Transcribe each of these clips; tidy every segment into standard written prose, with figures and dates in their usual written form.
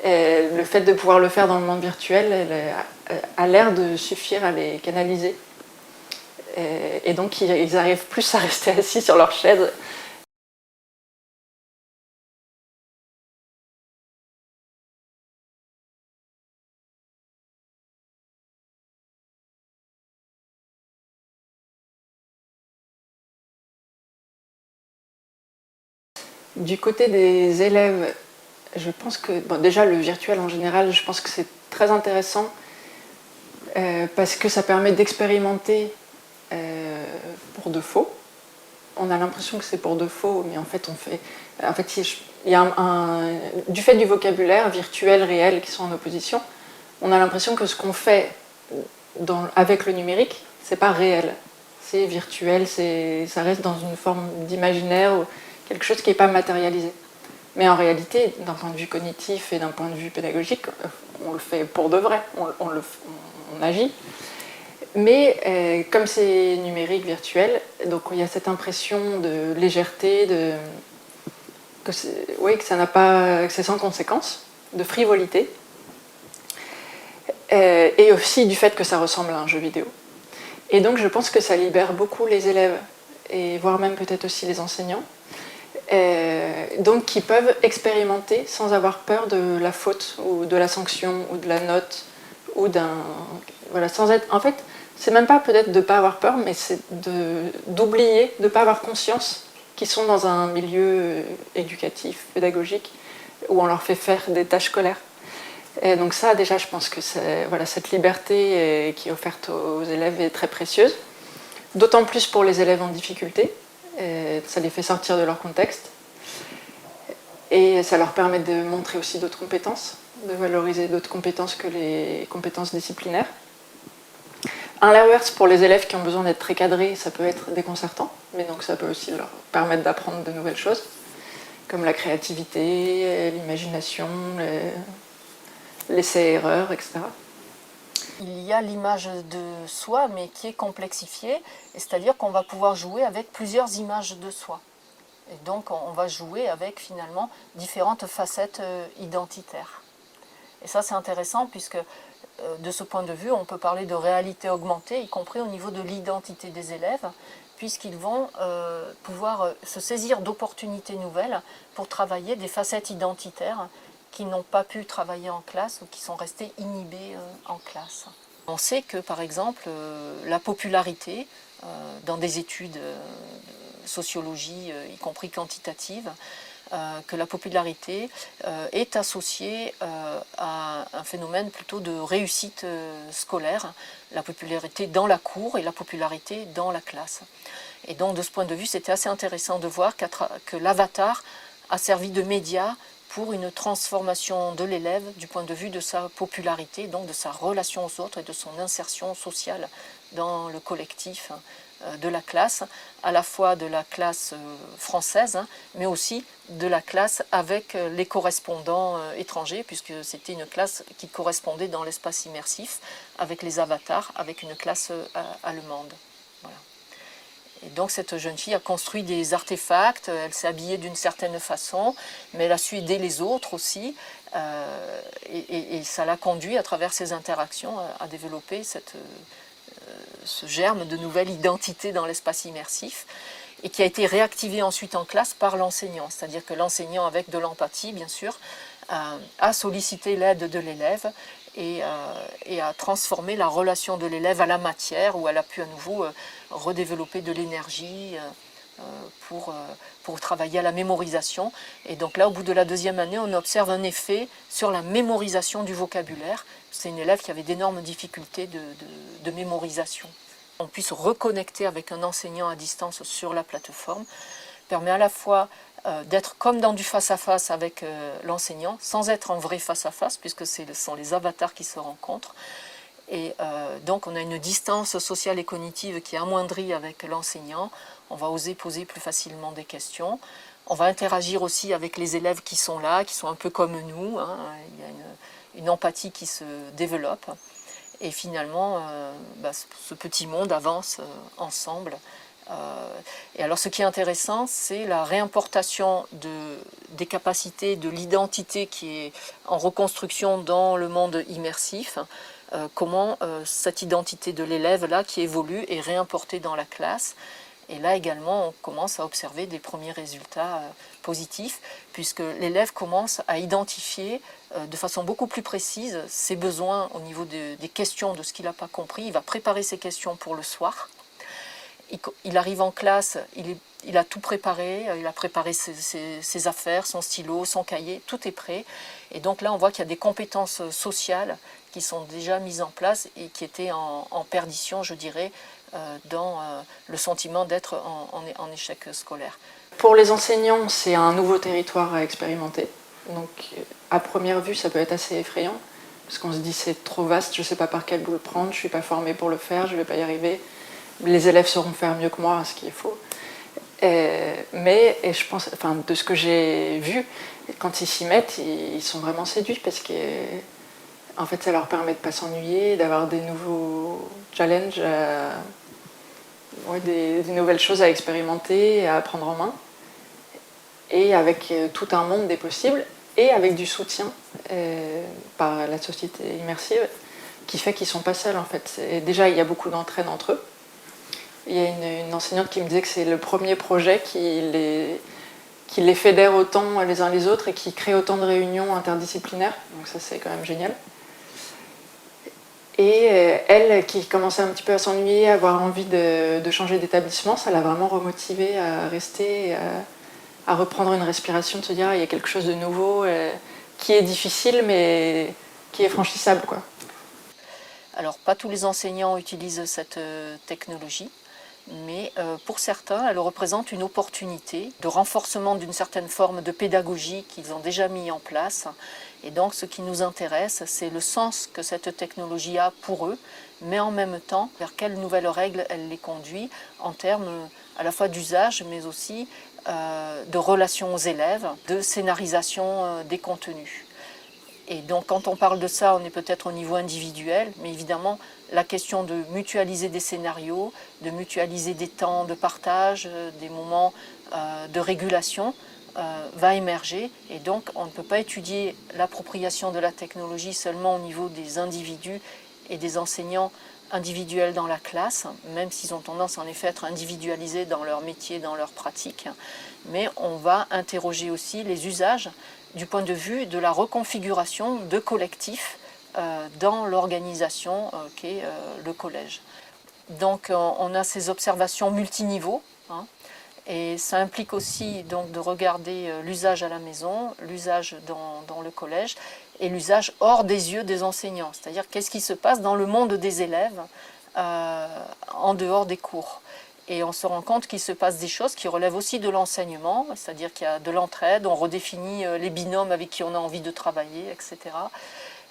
Le fait de pouvoir le faire dans le monde virtuel a l'air de suffire à les canaliser. Et donc ils arrivent plus à rester assis sur leur chaise. Du côté des élèves, je pense que, bon, déjà le virtuel en général, je pense que c'est très intéressant parce que ça permet d'expérimenter pour de faux. On a l'impression que c'est pour de faux, mais en fait, il y a du fait du vocabulaire virtuel, réel qui sont en opposition, on a l'impression que ce qu'on fait avec le numérique, c'est pas réel. C'est virtuel, ça reste dans une forme d'imaginaire, ou quelque chose qui n'est pas matérialisé. Mais en réalité, d'un point de vue cognitif et d'un point de vue pédagogique, on le fait pour de vrai, on agit. Mais comme c'est numérique, virtuel, donc il y a cette impression de légèreté, que c'est sans conséquence, de frivolité, et aussi du fait que ça ressemble à un jeu vidéo. Et donc je pense que ça libère beaucoup les élèves, et voire même peut-être aussi les enseignants, donc qui peuvent expérimenter sans avoir peur de la faute ou de la sanction ou de la note ou sans être, en fait, c'est même pas peut-être de ne pas avoir peur, mais c'est d'oublier, de ne pas avoir conscience qu'ils sont dans un milieu éducatif, pédagogique, où on leur fait faire des tâches scolaires. Et donc ça, déjà, je pense que cette liberté qui est offerte aux élèves est très précieuse, d'autant plus pour les élèves en difficulté. Ça les fait sortir de leur contexte et ça leur permet de montrer aussi d'autres compétences, de valoriser d'autres compétences que les compétences disciplinaires. À l'inverse, pour les élèves qui ont besoin d'être très cadrés, ça peut être déconcertant, mais donc ça peut aussi leur permettre d'apprendre de nouvelles choses, comme la créativité, l'imagination, l'essai-erreur, etc. Il y a l'image de soi, mais qui est complexifiée, c'est-à-dire qu'on va pouvoir jouer avec plusieurs images de soi. Et donc on va jouer avec finalement différentes facettes identitaires. Et ça c'est intéressant puisque de ce point de vue on peut parler de réalité augmentée, y compris au niveau de l'identité des élèves, puisqu'ils vont pouvoir se saisir d'opportunités nouvelles pour travailler des facettes identitaires qui n'ont pas pu travailler en classe ou qui sont restés inhibés en classe. On sait que par exemple la popularité dans des études de sociologie, y compris quantitative, que la popularité est associée à un phénomène plutôt de réussite scolaire, la popularité dans la cour et la popularité dans la classe. Et donc de ce point de vue, c'était assez intéressant de voir que l'avatar a servi de média pour une transformation de l'élève du point de vue de sa popularité, donc de sa relation aux autres et de son insertion sociale dans le collectif de la classe, à la fois de la classe française, mais aussi de la classe avec les correspondants étrangers, puisque c'était une classe qui correspondait dans l'espace immersif avec les avatars, avec une classe allemande. Voilà. Et donc cette jeune fille a construit des artefacts, elle s'est habillée d'une certaine façon, mais elle a su aider les autres aussi, et ça l'a conduit à travers ces interactions à développer ce germe de nouvelle identité dans l'espace immersif, et qui a été réactivé ensuite en classe par l'enseignant, c'est-à-dire que l'enseignant, avec de l'empathie bien sûr, a sollicité l'aide de l'élève, et à transformer la relation de l'élève à la matière, où elle a pu à nouveau redévelopper de l'énergie pour travailler à la mémorisation. Et donc là, au bout de la deuxième année, on observe un effet sur la mémorisation du vocabulaire. C'est une élève qui avait d'énormes difficultés de mémorisation. On puisse reconnecter avec un enseignant à distance sur la plateforme permet à la fois d'être comme dans du face-à-face avec l'enseignant, sans être en vrai face-à-face, puisque ce sont les avatars qui se rencontrent. Et donc on a une distance sociale et cognitive qui est amoindrie avec l'enseignant. On va oser poser plus facilement des questions. On va interagir aussi avec les élèves qui sont là, qui sont un peu comme nous. Hein. Il y a une empathie qui se développe. Et finalement, ce petit monde avance ensemble Et alors ce qui est intéressant, c'est la réimportation des capacités, de l'identité qui est en reconstruction dans le monde immersif, comment cette identité de l'élève là qui évolue est réimportée dans la classe. Et là également, on commence à observer des premiers résultats positifs, puisque l'élève commence à identifier de façon beaucoup plus précise ses besoins au niveau des questions, de ce qu'il n'a pas compris. Il va préparer ses questions pour le soir. Il arrive en classe, il a tout préparé, il a préparé ses affaires, son stylo, son cahier, tout est prêt. Et donc là, on voit qu'il y a des compétences sociales qui sont déjà mises en place et qui étaient en perdition, je dirais, dans le sentiment d'être en échec scolaire. Pour les enseignants, c'est un nouveau territoire à expérimenter. Donc, à première vue, ça peut être assez effrayant, parce qu'on se dit c'est trop vaste, je ne sais pas par quel bout le prendre, je ne suis pas formée pour le faire, je ne vais pas y arriver. Les élèves sauront faire mieux que moi ce qu'il faut. Mais je pense, enfin, de ce que j'ai vu, quand ils s'y mettent, ils sont vraiment séduits parce que en fait, ça leur permet de ne pas s'ennuyer, d'avoir des nouveaux challenges, des nouvelles choses à expérimenter, à prendre en main, et avec tout un monde des possibles, et avec du soutien par la société immersive, qui fait qu'ils ne sont pas seuls en fait. Déjà, il y a beaucoup d'entraide entre eux. Il y a une enseignante qui me disait que c'est le premier projet qui les fédère autant les uns les autres et qui crée autant de réunions interdisciplinaires. Donc ça, c'est quand même génial. Et elle, qui commençait un petit peu à s'ennuyer, à avoir envie de changer d'établissement, ça l'a vraiment remotivée à rester, à reprendre une respiration, de se dire il y a quelque chose de nouveau qui est difficile mais qui est franchissable, quoi. Alors pas tous les enseignants utilisent cette technologie, mais pour certains, elle représente une opportunité de renforcement d'une certaine forme de pédagogie qu'ils ont déjà mis en place. Et donc ce qui nous intéresse, c'est le sens que cette technologie a pour eux, mais en même temps, vers quelles nouvelles règles elle les conduit en termes à la fois d'usage, mais aussi de relations aux élèves, de scénarisation des contenus. Et donc quand on parle de ça, on est peut-être au niveau individuel, mais évidemment la question de mutualiser des scénarios, de mutualiser des temps de partage, des moments de régulation va émerger. Et donc on ne peut pas étudier l'appropriation de la technologie seulement au niveau des individus et des enseignants individuels dans la classe, même s'ils ont tendance en effet à être individualisés dans leur métier, dans leur pratique, mais on va interroger aussi les usages du point de vue de la reconfiguration de collectifs dans l'organisation qu'est le collège. Donc on a ces observations multiniveaux, hein, et ça implique aussi donc, de regarder l'usage à la maison, l'usage dans le collège et l'usage hors des yeux des enseignants, c'est-à-dire qu'est-ce qui se passe dans le monde des élèves en dehors des cours. Et on se rend compte qu'il se passe des choses qui relèvent aussi de l'enseignement, c'est-à-dire qu'il y a de l'entraide, on redéfinit les binômes avec qui on a envie de travailler, etc.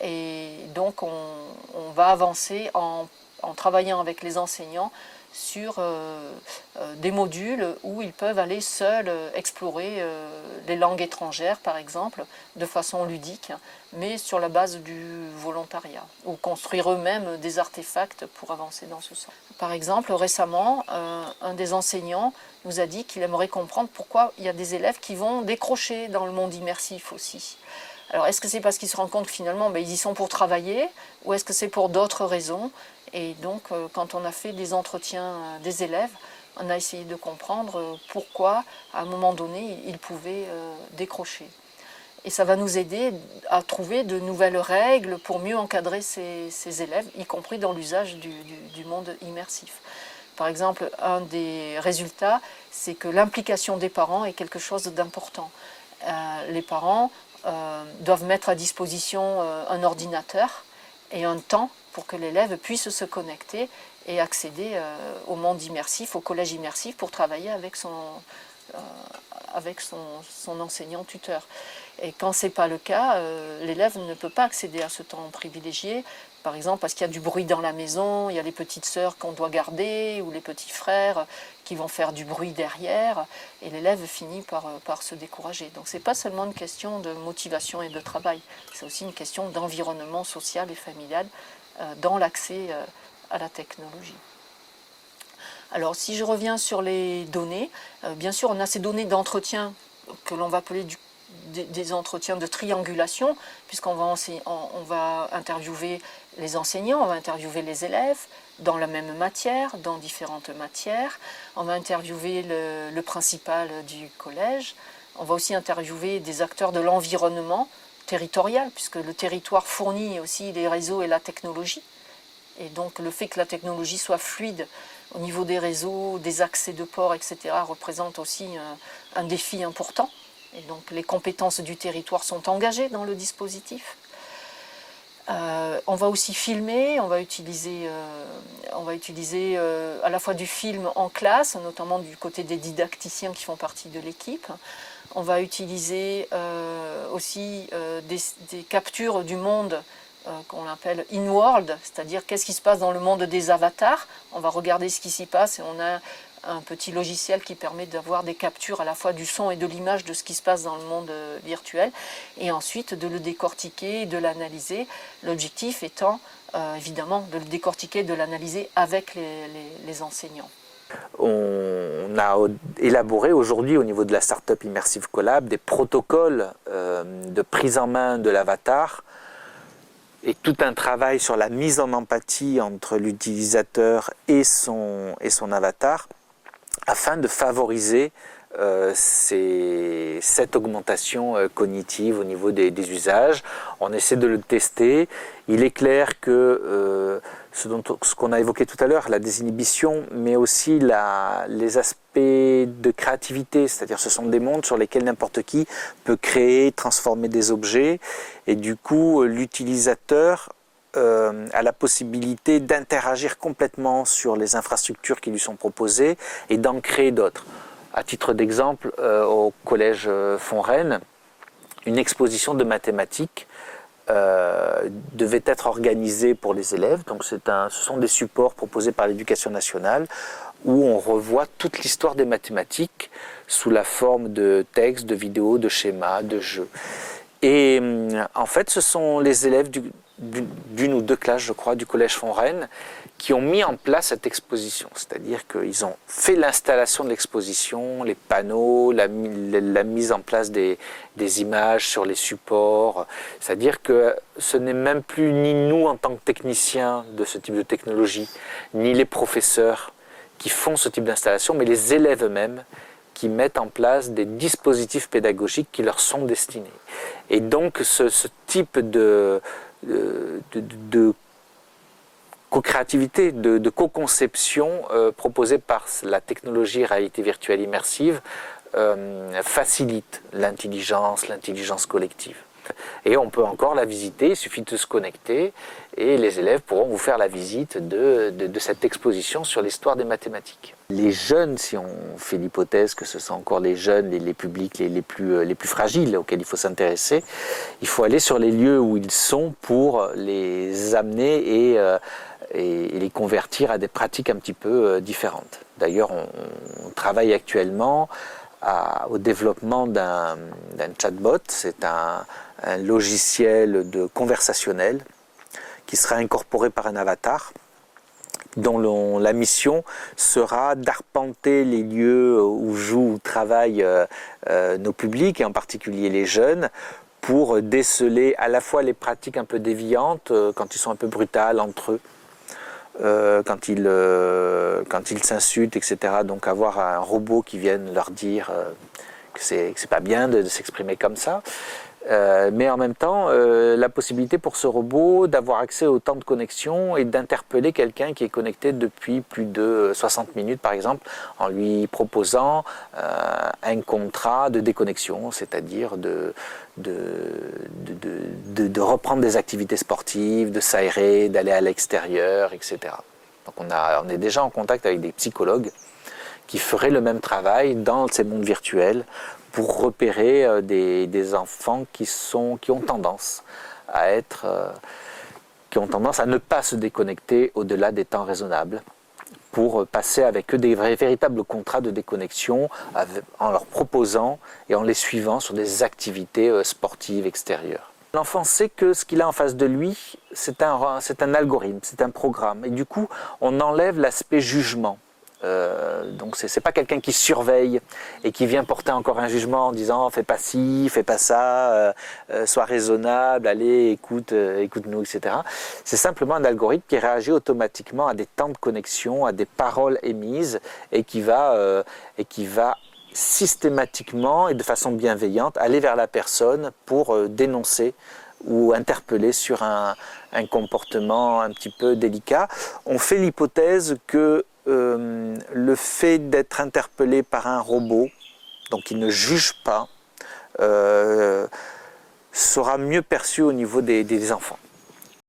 Et donc on va avancer en travaillant avec les enseignants sur des modules où ils peuvent aller seuls explorer les langues étrangères, par exemple, de façon ludique, mais sur la base du volontariat, ou construire eux-mêmes des artefacts pour avancer dans ce sens. Par exemple, récemment, un des enseignants nous a dit qu'il aimerait comprendre pourquoi il y a des élèves qui vont décrocher dans le monde immersif aussi. Alors, est-ce que c'est parce qu'ils se rendent compte que finalement, ils y sont pour travailler, ou est-ce que c'est pour d'autres raisons? Et donc, quand on a fait des entretiens des élèves, on a essayé de comprendre pourquoi, à un moment donné, ils pouvaient décrocher. Et ça va nous aider à trouver de nouvelles règles pour mieux encadrer ces élèves, y compris dans l'usage du monde immersif. Par exemple, un des résultats, c'est que l'implication des parents est quelque chose d'important. Les parents doivent mettre à disposition un ordinateur et un temps pour que l'élève puisse se connecter et accéder au monde immersif, au collège immersif, pour travailler avec son enseignant-tuteur. Et quand ce n'est pas le cas, l'élève ne peut pas accéder à ce temps privilégié, par exemple parce qu'il y a du bruit dans la maison, il y a les petites sœurs qu'on doit garder, ou les petits frères qui vont faire du bruit derrière, et l'élève finit par se décourager. Donc ce n'est pas seulement une question de motivation et de travail, c'est aussi une question d'environnement social et familial dans l'accès à la technologie. Alors si je reviens sur les données, bien sûr on a ces données d'entretien que l'on va appeler des entretiens de triangulation, puisqu'on va, on va interviewer les enseignants, on va interviewer les élèves dans la même matière, dans différentes matières, on va interviewer le principal du collège, on va aussi interviewer des acteurs de l'environnement territorial, puisque le territoire fournit aussi les réseaux et la technologie. Et donc le fait que la technologie soit fluide au niveau des réseaux, des accès de port, etc., représente aussi un défi important. Et donc les compétences du territoire sont engagées dans le dispositif. On va aussi filmer, on va utiliser à la fois du film en classe, notamment du côté des didacticiens qui font partie de l'équipe. On va utiliser aussi des captures du monde qu'on appelle in-world, c'est-à-dire qu'est-ce qui se passe dans le monde des avatars. On va regarder ce qui s'y passe et on a un petit logiciel qui permet d'avoir des captures à la fois du son et de l'image de ce qui se passe dans le monde virtuel, et ensuite de le décortiquer et de l'analyser. L'objectif étant évidemment de le décortiquer et de l'analyser avec les enseignants. On a élaboré aujourd'hui au niveau de la Startup Immersive Collab des protocoles de prise en main de l'avatar et tout un travail sur la mise en empathie entre l'utilisateur et son avatar afin de favoriser cette augmentation cognitive au niveau des usages. On essaie de le tester. Il est clair que ce qu'on a évoqué tout à l'heure, la désinhibition, mais aussi les aspects de créativité, c'est-à-dire ce sont des mondes sur lesquels n'importe qui peut créer, transformer des objets, et du coup l'utilisateur a la possibilité d'interagir complètement sur les infrastructures qui lui sont proposées et d'en créer d'autres. À titre d'exemple, au collège Fontaine, une exposition de mathématiques devait être organisée pour les élèves. Donc ce sont des supports proposés par l'Éducation nationale où on revoit toute l'histoire des mathématiques sous la forme de textes, de vidéos, de schémas, de jeux. Et en fait, ce sont les élèves d'une ou deux classes, je crois, du collège Fontaine qui ont mis en place cette exposition. C'est-à-dire qu'ils ont fait l'installation de l'exposition, les panneaux, la mise en place des images sur les supports. C'est-à-dire que ce n'est même plus ni nous en tant que techniciens de ce type de technologie, ni les professeurs qui font ce type d'installation, mais les élèves eux-mêmes qui mettent en place des dispositifs pédagogiques qui leur sont destinés. Et donc ce type de co-créativité, de co-conception proposée par la technologie réalité virtuelle immersive facilite l'intelligence collective. Et on peut encore la visiter, il suffit de se connecter et les élèves pourront vous faire la visite de cette exposition sur l'histoire des mathématiques. Les jeunes, si on fait l'hypothèse que ce sont encore les jeunes, les publics les plus fragiles auxquels il faut s'intéresser, il faut aller sur les lieux où ils sont pour les amener et les convertir à des pratiques un petit peu différentes. D'ailleurs, on travaille actuellement au développement d'un chatbot. C'est un logiciel conversationnel qui sera incorporé par un avatar dont la mission sera d'arpenter les lieux où jouent ou travaillent nos publics, et en particulier les jeunes, pour déceler à la fois les pratiques un peu déviantes, quand ils sont un peu brutales entre eux, quand ils s'insultent, etc. Donc avoir un robot qui vienne leur dire que c'est pas bien de s'exprimer comme ça. Mais en même temps, la possibilité pour ce robot d'avoir accès au temps de connexion et d'interpeller quelqu'un qui est connecté depuis plus de 60 minutes, par exemple, en lui proposant un contrat de déconnexion, c'est-à-dire de reprendre des activités sportives, de s'aérer, d'aller à l'extérieur, etc. Donc on est déjà en contact avec des psychologues qui feraient le même travail dans ces mondes virtuels pour repérer des enfants qui ont tendance à ne pas se déconnecter au-delà des temps raisonnables, pour passer avec eux des véritables contrats de déconnexion en leur proposant et en les suivant sur des activités sportives extérieures. L'enfant sait que ce qu'il a en face de lui, c'est un algorithme, c'est un programme. Et du coup, on enlève l'aspect jugement Donc c'est pas quelqu'un qui surveille et qui vient porter encore un jugement en disant fais pas ci, fais pas ça, sois raisonnable, allez écoute-nous, etc. C'est simplement un algorithme qui réagit automatiquement à des temps de connexion, à des paroles émises et qui va systématiquement et de façon bienveillante aller vers la personne pour dénoncer ou interpeller sur un comportement un petit peu délicat. On fait l'hypothèse que le fait d'être interpellé par un robot, donc qui ne juge pas, sera mieux perçu au niveau des enfants.